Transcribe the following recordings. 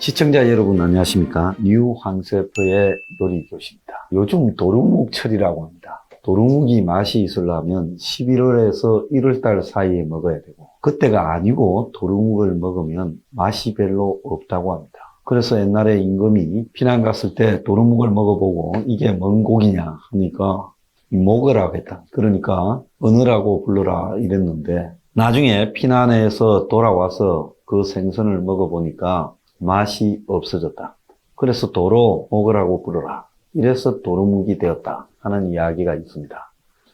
시청자 여러분 안녕하십니까? 뉴 황세프의 요리교시입니다. 요즘 도루묵철이라고 합니다. 도루묵이 맛이 있으려면 11월에서 1월달 사이에 먹어야 되고, 그때가 아니고 도루묵을 먹으면 맛이 별로 없다고 합니다. 그래서 옛날에 임금이 피난 갔을 때 도루묵을 먹어보고 이게 뭔 고기냐 하니까 먹으라고 했다. 그러니까 어느라고 불러라 이랬는데, 나중에 피난해서 돌아와서 그 생선을 먹어보니까 맛이 없어졌다. 그래서 도로 먹으라고 부르라. 이래서 도루묵이 되었다 하는 이야기가 있습니다.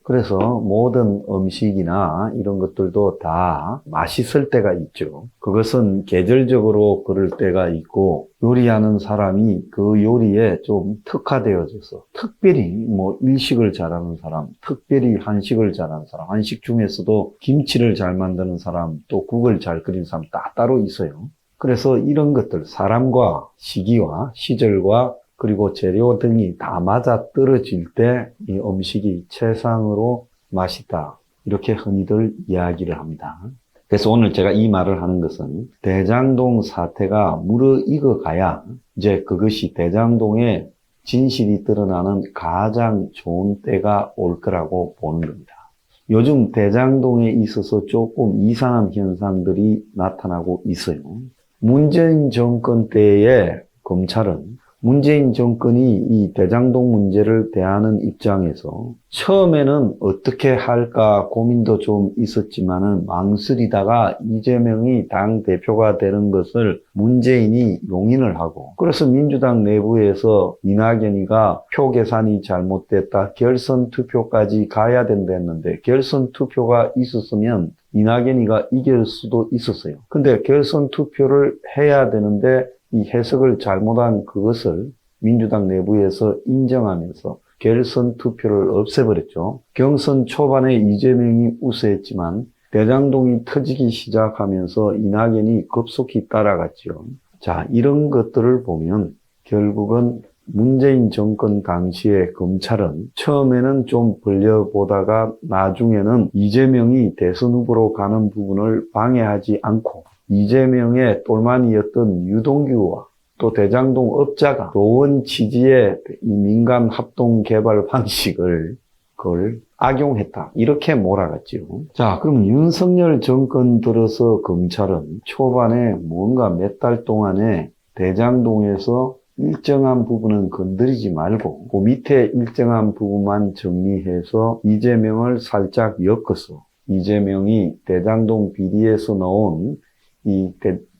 그래서 모든 음식이나 이런 것들도 다 맛있을 때가 있죠. 그것은 계절적으로 그럴 때가 있고, 요리하는 사람이 그 요리에 좀 특화되어져서, 특별히 일식을 잘하는 사람, 특별히 한식을 잘하는 사람, 한식 중에서도 김치를 잘 만드는 사람, 또 국을 잘 끓이는 사람 따로 있어요. 그래서 이런 것들, 사람과 시기와 시절과 그리고 재료 등이 다 맞아 떨어질 때 이 음식이 최상으로 맛있다, 이렇게 흔히들 이야기를 합니다. 그래서 오늘 제가 이 말을 하는 것은, 대장동 사태가 무르익어 가야 이제 그것이 대장동의 진실이 드러나는 가장 좋은 때가 올 거라고 보는 겁니다. 요즘 대장동에 있어서 조금 이상한 현상들이 나타나고 있어요. 문재인 정권 때의 검찰은 문재인 정권이 이 대장동 문제를 대하는 입장에서 처음에는 어떻게 할까 고민도 좀 있었지만은 망설이다가 이재명이 당대표가 되는 것을 문재인이 용인을 하고, 그래서 민주당 내부에서 이낙연이가 표 계산이 잘못됐다, 결선 투표까지 가야 된다는데, 결선 투표가 있었으면 이낙연이가 이길 수도 있었어요. 근데 결선 투표를 해야 되는데 이 해석을 잘못한 그것을 민주당 내부에서 인정하면서 결선 투표를 없애버렸죠. 경선 초반에 이재명이 우세했지만 대장동이 터지기 시작하면서 이낙연이 급속히 따라갔죠. 자, 이런 것들을 보면 결국은 문재인 정권 당시에 검찰은 처음에는 좀 벌려보다가 나중에는 이재명이 대선 후보로 가는 부분을 방해하지 않고, 이재명의 똘마니였던 유동규와 또 대장동 업자가 좋은 취지의 이 민간 합동 개발 방식을 그걸 악용했다, 이렇게 몰아갔지요. 자, 그럼 윤석열 정권 들어서 검찰은 초반에 뭔가 몇 달 동안에 대장동에서 일정한 부분은 건드리지 말고 그 밑에 일정한 부분만 정리해서 이재명을 살짝 엮어서, 이재명이 대장동 비리에서 나온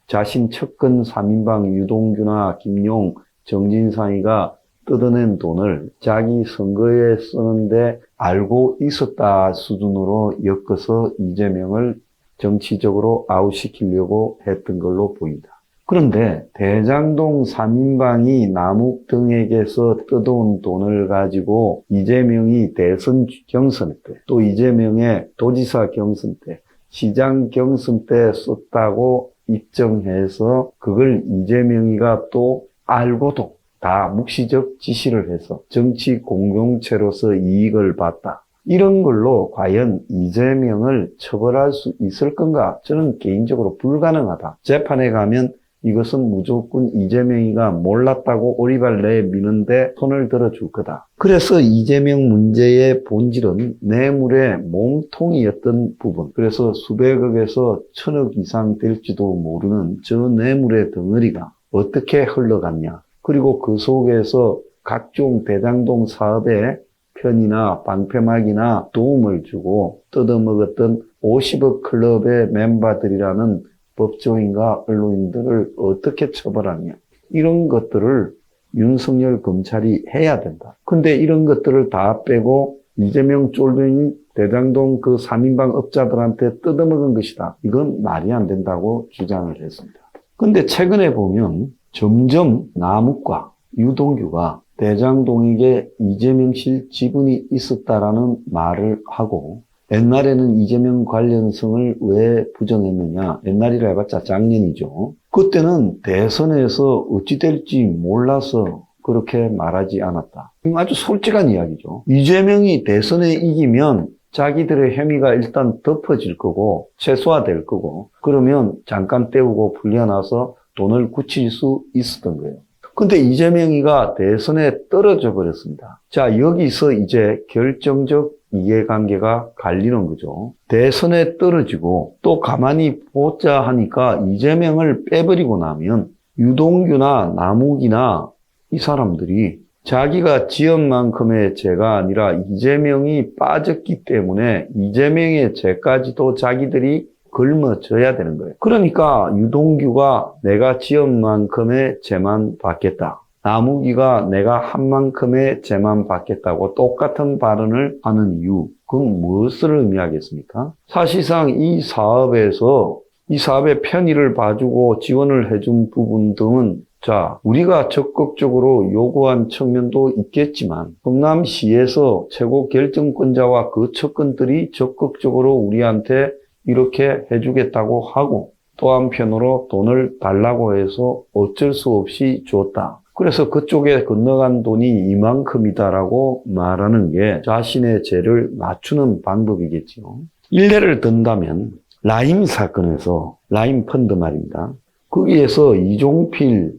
자신 측근 3인방 유동규나 김용, 정진상이가 뜯어낸 돈을 자기 선거에 쓰는데 알고 있었다 수준으로 엮어서 이재명을 정치적으로 아웃시키려고 했던 걸로 보인다. 그런데 대장동 3인방이 남욱 등에게서 뜯어온 돈을 가지고 이재명이 대선 경선 때, 또 이재명의 도지사 경선 때, 시장 경선 때 썼다고 입증해서 그걸 이재명이가 또 알고도 다 묵시적 지시를 해서 정치 공동체로서 이익을 봤다, 이런 걸로 과연 이재명을 처벌할 수 있을 건가? 저는 개인적으로 불가능하다. 재판에 가면 이것은 무조건 이재명이가 몰랐다고 오리발 내미는데 손을 들어줄 거다. 그래서 이재명 문제의 본질은 뇌물의 몸통이었던 부분, 그래서 수백억에서 천억 이상 될지도 모르는 저 뇌물의 덩어리가 어떻게 흘러갔냐, 그리고 그 속에서 각종 대장동 사업에 편이나 방패막이나 도움을 주고 뜯어먹었던 50억 클럽의 멤버들이라는 법조인과 언론인들을 어떻게 처벌하냐, 이런 것들을 윤석열 검찰이 해야 된다. 근데 이런 것들을 다 빼고 이재명 쫄병이 대장동 그 3인방 업자들한테 뜯어먹은 것이다, 이건 말이 안 된다고 주장을 했습니다. 근데 최근에 보면 점점 남욱과 유동규가 대장동에게 이재명실 지분이 있었다라는 말을 하고, 옛날에는 이재명 관련성을 왜 부정했느냐, 옛날이라 해봤자 작년이죠. 그때는 대선에서 어찌 될지 몰라서 그렇게 말하지 않았다. 아주 솔직한 이야기죠. 이재명이 대선에 이기면 자기들의 혐의가 일단 덮어질 거고 최소화될 거고, 그러면 잠깐 때우고 풀려나서 돈을 굳힐 수 있었던 거예요. 근데 이재명이가 대선에 떨어져 버렸습니다. 자, 여기서 이제 결정적 이해관계가 갈리는 거죠. 대선에 떨어지고 또 가만히 보자 하니까 이재명을 빼버리고 나면 유동규나 남욱이나 이 사람들이 자기가 지은 만큼의 죄가 아니라 이재명이 빠졌기 때문에 이재명의 죄까지도 자기들이 걸머져야 되는 거예요. 그러니까 유동규가 내가 지은 만큼의 죄만 받겠다. 남욱이가 내가 한 만큼의 죄만 받겠다고 똑같은 발언을 하는 이유, 그건 무엇을 의미하겠습니까? 사실상 이 사업의 편의를 봐주고 지원을 해준 부분 등은 자, 우리가 적극적으로 요구한 측면도 있겠지만 성남시에서 최고 결정권자와 그 측근들이 적극적으로 우리한테 이렇게 해주겠다고 하고 또 한편으로 돈을 달라고 해서 어쩔 수 없이 줬다. 그래서 그쪽에 건너간 돈이 이만큼이다라고 말하는 게 자신의 죄를 맞추는 방법이겠지요. 일례를 든다면 라임 사건에서 라임 펀드 말입니다. 거기에서 이종필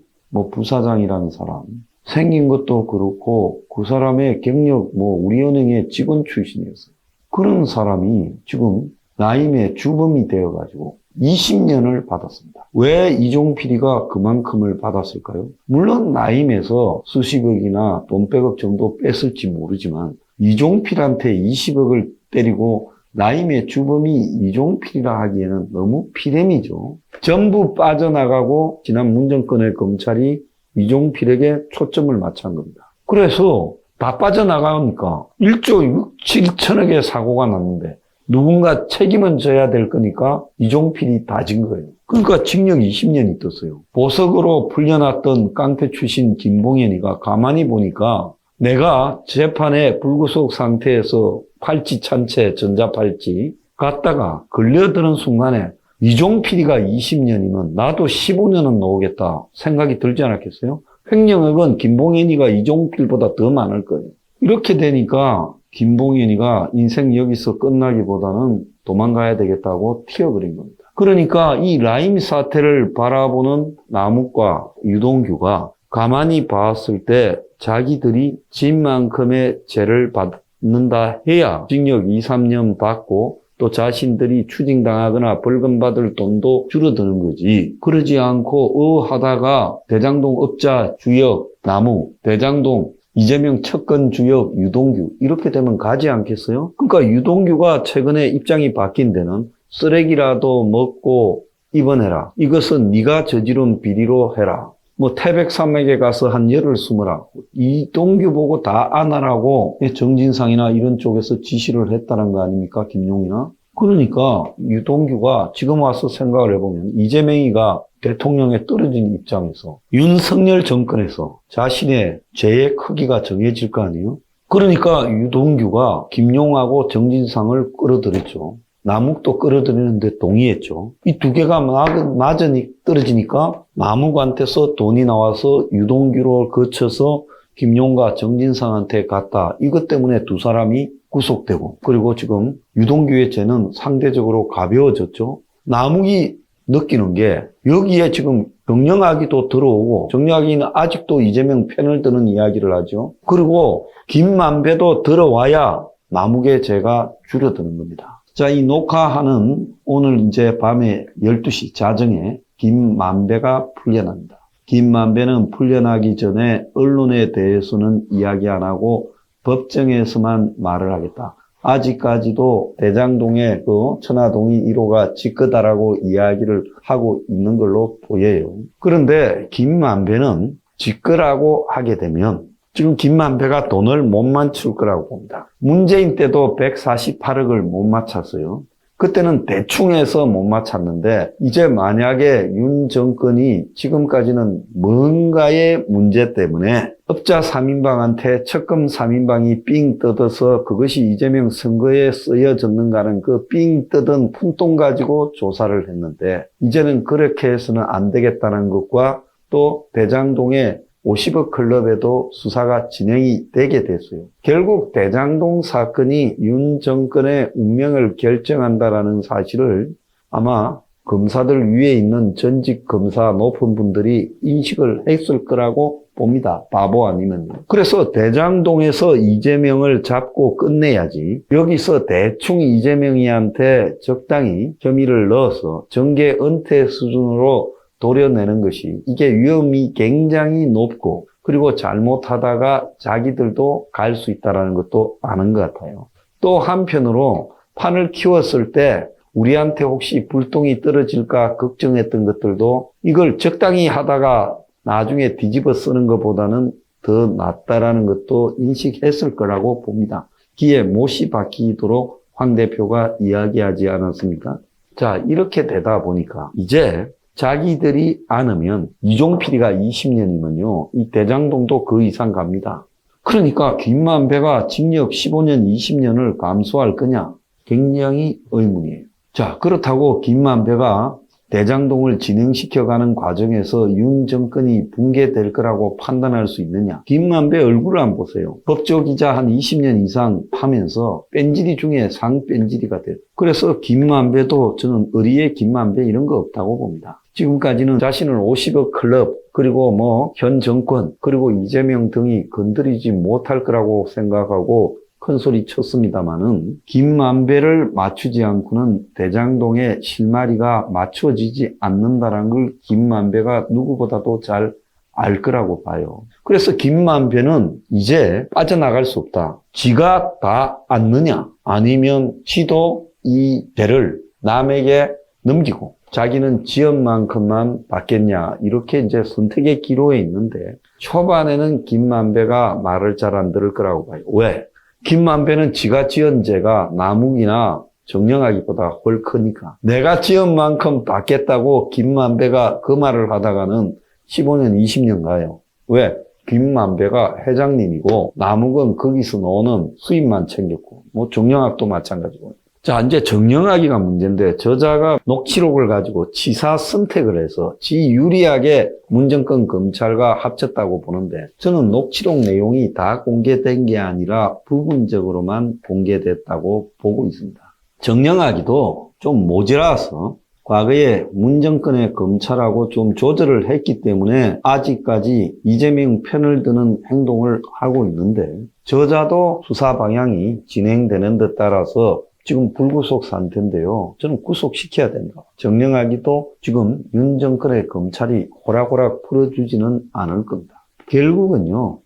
부사장이라는 사람 생긴 것도 그렇고 그 사람의 경력 우리은행의 직원 출신이었어요. 그런 사람이 지금 라임의 주범이 되어가지고 20년을 받았습니다. 왜 이종필이가 그만큼을 받았을까요? 물론 라임에서 수십억이나 돈 100억 정도 뺐을지 모르지만 이종필한테 20억을 때리고 라임의 주범이 이종필이라 하기에는 너무 피렘이죠. 전부 빠져나가고 지난 문정권의 검찰이 이종필에게 초점을 맞춘 겁니다. 그래서 다 빠져나가니까 1조 6, 7천억의 사고가 났는데 누군가 책임은 져야 될 거니까 이종필이 다 진 거예요. 그러니까 징역 20년이 떴어요. 보석으로 풀려났던 깡패 출신 김봉현이가 가만히 보니까 내가 재판에 불구속 상태에서 팔찌 찬채 전자팔찌 갔다가 걸려드는 순간에 이종필이가 20년이면 나도 15년은 나오겠다 생각이 들지 않았겠어요? 횡령액은 김봉현이가 이종필보다 더 많을 거예요. 이렇게 되니까 김봉현이가 인생 여기서 끝나기보다는 도망가야 되겠다고 튀어버린 겁니다. 그러니까 이 라임 사태를 바라보는 남욱과 유동규가 가만히 봤을 때 자기들이 진 만큼의 죄를 받는다 해야 징역 2, 3년 받고 또 자신들이 추징당하거나 벌금 받을 돈도 줄어드는 거지. 그러지 않고 하다가 대장동 업자 주역 남욱, 대장동 이재명 측근 주역 유동규 이렇게 되면 가지 않겠어요? 그러니까 유동규가 최근에 입장이 바뀐 데는 쓰레기라도 먹고 입원해라. 이것은 네가 저지른 비리로 해라. 태백산맥에 가서 한 열을 숨어라. 이동규 보고 다 안하라고 정진상이나 이런 쪽에서 지시를 했다는 거 아닙니까? 김용이나? 그러니까 유동규가 지금 와서 생각을 해보면 이재명이가 대통령에 떨어진 입장에서 윤석열 정권에서 자신의 죄의 크기가 정해질 거 아니에요? 그러니까 유동규가 김용하고 정진상을 끌어들였죠. 남욱도 끌어들이는데 동의했죠. 이 두 개가 맞으니 떨어지니까 남욱한테서 돈이 나와서 유동규를 거쳐서 김용과 정진상한테 갔다. 이것 때문에 두 사람이 구속되고 그리고 지금 유동규의 죄는 상대적으로 가벼워졌죠. 남욱이 느끼는 게 여기에 지금 정영학이도 들어오고 정영학이는 아직도 이재명 편을 드는 이야기를 하죠. 그리고 김만배도 들어와야 남욱의 죄가 줄어드는 겁니다. 자, 이 녹화하는 오늘 이제 밤에 12시 자정에 김만배가 풀려납니다. 김만배는 풀려나기 전에 언론에 대해서는 이야기 안 하고 법정에서만 말을 하겠다. 아직까지도 대장동의 천화동이 1호가 지 거다라고 이야기를 하고 있는 걸로 보여요. 그런데 김만배는 지 거라고 하게 되면 지금 김만배가 돈을 못 맞출 거라고 봅니다. 문재인 때도 148억을 못 맞췄어요. 그때는 대충 해서 못 맞췄는데 이제 만약에 윤 정권이 지금까지는 뭔가의 문제 때문에 업자 3인방한테 적금 3인방이 삥 뜯어서 그것이 이재명 선거에 쓰여졌는가는 그 삥 뜯은 푼돈 가지고 조사를 했는데 이제는 그렇게 해서는 안 되겠다는 것과 또 대장동의 50억 클럽에도 수사가 진행이 되게 됐어요. 결국 대장동 사건이 윤 정권의 운명을 결정한다라는 사실을 아마 검사들 위에 있는 전직 검사 높은 분들이 인식을 했을 거라고 봅니다. 바보 아니면요. 그래서 대장동에서 이재명을 잡고 끝내야지 여기서 대충 이재명이한테 적당히 혐의를 넣어서 정계 은퇴 수준으로 도려내는 것이 이게 위험이 굉장히 높고 그리고 잘못하다가 자기들도 갈 수 있다는 것도 아는 것 같아요. 또 한편으로 판을 키웠을 때 우리한테 혹시 불똥이 떨어질까 걱정했던 것들도 이걸 적당히 하다가 나중에 뒤집어 쓰는 것보다는 더 낫다라는 것도 인식했을 거라고 봅니다. 기에 못이 박히도록 황 대표가 이야기하지 않았습니까? 자, 이렇게 되다 보니까 이제 자기들이 안으면 이종필이가 20년이면요. 이 대장동도 그 이상 갑니다. 그러니까 김만배가 징역 15년, 20년을 감수할 거냐? 굉장히 의문이에요. 자, 그렇다고 김만배가 대장동을 진행시켜가는 과정에서 윤 정권이 붕괴될 거라고 판단할 수 있느냐? 김만배 얼굴을 안 보세요. 법조기자 한 20년 이상 파면서 뺀질이 중에 상뺀질이가 돼요. 그래서 김만배도 저는 의리의 김만배 이런 거 없다고 봅니다. 지금까지는 자신을 50억 클럽 그리고 현 정권 그리고 이재명 등이 건드리지 못할 거라고 생각하고 큰 소리 쳤습니다마는 김만배를 맞추지 않고는 대장동의 실마리가 맞춰지지 않는다는 걸 김만배가 누구보다도 잘 알 거라고 봐요. 그래서 김만배는 이제 빠져나갈 수 없다. 지가 다 안느냐 아니면 지도 이 죄를 남에게 넘기고 자기는 지연만큼만 받겠냐 이렇게 이제 선택의 기로에 있는데 초반에는 김만배가 말을 잘 안 들을 거라고 봐요. 왜? 김만배는 지가 지은 죄가 남욱이나 정영학이보다 훨 크니까 내가 지은 만큼 받겠다고 김만배가 그 말을 하다가는 15년, 20년 가요. 왜? 김만배가 회장님이고 남욱은 거기서 나오는 수입만 챙겼고 정영학도 마찬가지고. 자, 이제 정영학이가 문제인데 저자가 녹취록을 가지고 지사 선택을 해서 지 유리하게 문정권 검찰과 합쳤다고 보는데 저는 녹취록 내용이 다 공개된 게 아니라 부분적으로만 공개됐다고 보고 있습니다. 정영학이도 좀 모자라서 과거에 문정권의 검찰하고 좀 조절을 했기 때문에 아직까지 이재명 편을 드는 행동을 하고 있는데 저자도 수사 방향이 진행되는 데 따라서 지금 불구속 상태인데요. 저는 구속시켜야 된다. 정영학이도 지금 윤 정권의 검찰이 호락호락 풀어주지는 않을 겁니다. 결국은요.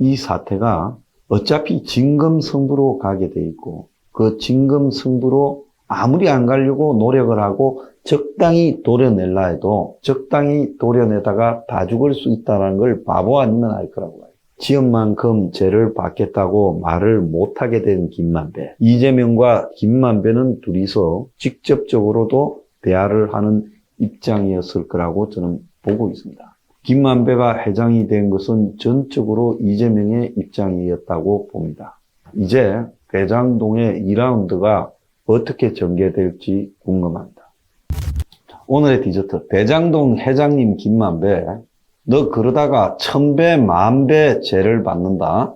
이 사태가 어차피 진검승부로 가게 돼 있고 그 진검승부로 아무리 안 가려고 노력을 하고 적당히 도려낼라 해도 적당히 도려내다가 다 죽을 수 있다는 걸 바보 아니면 알 거라고 봐요. 지은 만큼 죄를 받겠다고 말을 못하게 된 김만배. 이재명과 김만배는 둘이서 직접적으로도 대화를 하는 입장이었을 거라고 저는 보고 있습니다. 김만배가 회장이 된 것은 전적으로 이재명의 입장이었다고 봅니다. 이제 대장동의 2라운드가 어떻게 전개될지 궁금합니다. 오늘의 디저트. 대장동 회장님 김만배. 너 그러다가 1000배, 10,000배 죄를 받는다.